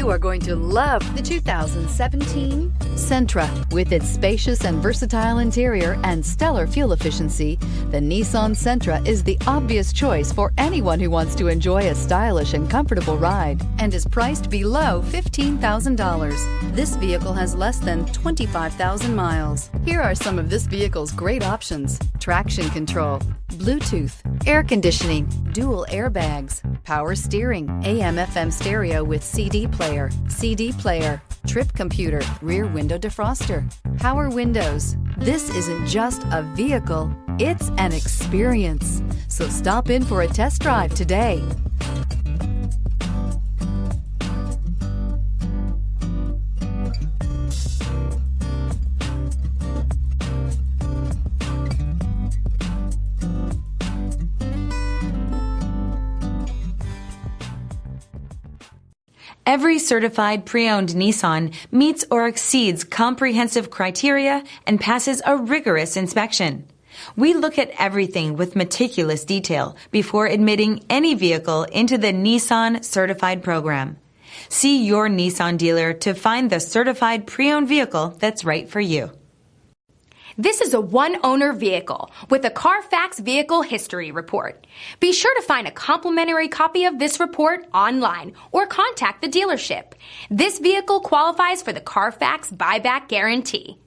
You are going to love the 2017 Sentra. With its spacious and versatile interior and stellar fuel efficiency, the Nissan Sentra is the obvious choice for anyone who wants to enjoy a stylish and comfortable ride and is priced below $15,000. This vehicle has less than 25,000 miles. Here are some of this vehicle's great options: traction control, Bluetooth, air conditioning, dual airbags, power steering, AM/FM stereo with CD player, trip computer, rear window defroster, power windows. This isn't just a vehicle, it's an experience. So stop in for a test drive today. Every certified pre-owned Nissan meets or exceeds comprehensive criteria and passes a rigorous inspection. We look at everything with meticulous detail before admitting any vehicle into the Nissan Certified program. See your Nissan dealer to find the certified pre-owned vehicle that's right for you. This is a one-owner vehicle with a Carfax Vehicle History Report. Be sure to find a complimentary copy of this report online or contact the dealership. This vehicle qualifies for the Carfax Buyback Guarantee.